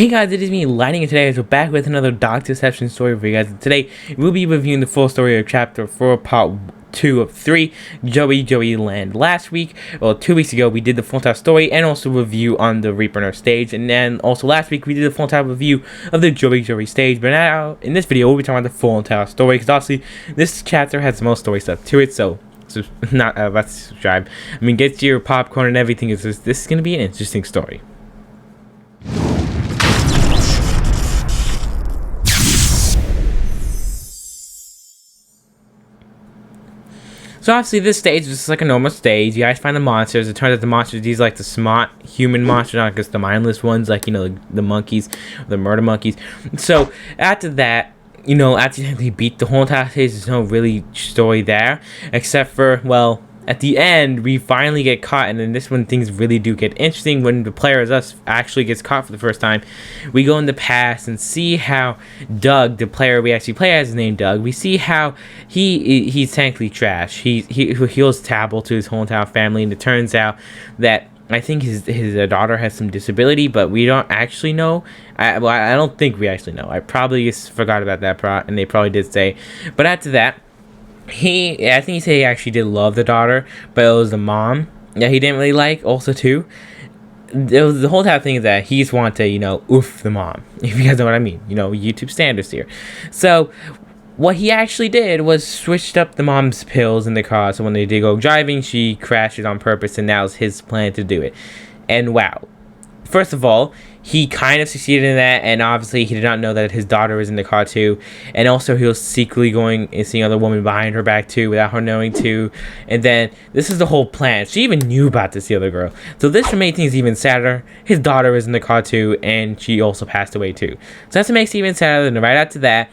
Hey guys, it is me, Lightning, and today we're back with another Dark Deception story for you guys. And today, we'll be reviewing the full story of Chapter 4, Part 2 of 3, Joey Land. Last week, well, 2 weeks ago, we did the full-time story and also review on the Reaper stage. And then also last week, we did a full-time review of the Joey stage. But now, in this video, we'll be talking about the full-time story, because obviously, this chapter has the most story stuff to it, so not let's subscribe. I mean, get your popcorn and everything. This is going to be an interesting story. So obviously this stage is just like a normal stage. You guys find the monsters. It turns out the monsters, these are like the smart human monsters, not just the mindless ones, like, you know, the monkeys, the murder monkeys. So after that, you know, after you beat the whole entire stage, there's no really story there, except for, well, at the end, we finally get caught, and in this one, things really do get interesting when the player as us actually gets caught for the first time. We go in the past and see how Doug, the player we actually play as, is named Doug. We see how he's technically trash. He heals Tabble to his whole entire family, and it turns out that I think his daughter has some disability, but we don't actually know. I don't think we actually know. I probably just forgot about that part, and they probably did say. But after that, I think he said he actually did love the daughter, but it was the mom that he didn't really like also too. The whole entire thing is that he just wanted to, you know, oof the mom, if you guys know what I mean. You know, YouTube standards here. So what he actually did was switched up the mom's pills in the car, so when they did go driving, she crashes on purpose, and that was his plan to do it. And wow. First of all, he kind of succeeded in that, and obviously he did not know that his daughter was in the car too, and also he was secretly going and seeing other women behind her back too without her knowing too. And then this is the whole plan. She even knew about this, the other girl. So this made things even sadder. His daughter was in the car too, and she also passed away too. So that's what makes it even sadder. And right after that,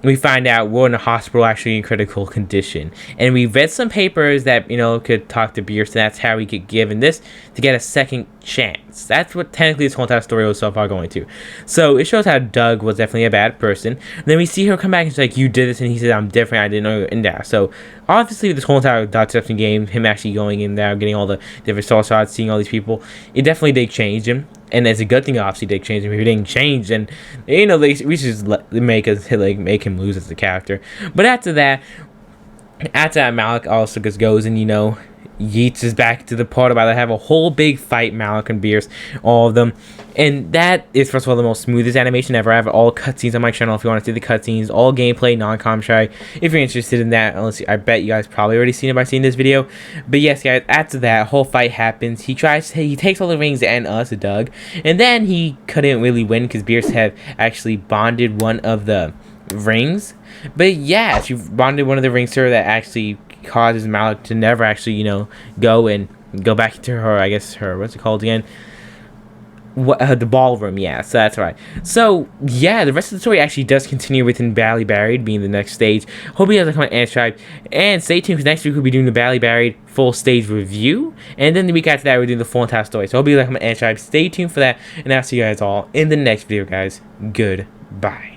we find out we're in a hospital actually in critical condition. And we read some papers that, you know, could talk to Bierce, and that's how we get given this to get a second chance. That's what technically this whole entire story was so far going to. So it shows how Doug was definitely a bad person. And then we see her come back and she's like, you did this, and he said, I'm different, I didn't know you were in there. So obviously this whole entire Dark Deception game, him actually going in there, getting all the different soul shots, seeing all these people, it definitely did change him. And it's a good thing, obviously, they changed him. If he didn't change, then, you know, we should just make him lose as a character. But after that, Malik also just goes and, you know, yeets us back to the part about to have a whole big fight, Malik and Bierce, all of them. And that is, first of all, the most smoothest animation ever. I have all cutscenes on my channel if you want to see the cutscenes, all gameplay, non-commentary, if you're interested in that. Unless I bet you guys probably already seen it by seeing this video. But yes, guys, after that whole fight happens, he takes all the rings and us, Doug, and then he couldn't really win because Bierce had actually bonded one of the rings. But yeah, she bonded one of the rings to her that actually causes Malik to never actually, you know, go back into her, I guess, what's it called again? The ballroom, yeah, so that's right. So yeah, the rest of the story actually does continue within Valley Buried being the next stage. Hope you guys are comment and subscribe, and stay tuned because next week we'll be doing the Valley Buried full stage review, and then the week after that we're doing the full entire story. So hope you guys comment and subscribe. Stay tuned for that, and I'll see you guys all in the next video, guys. Goodbye.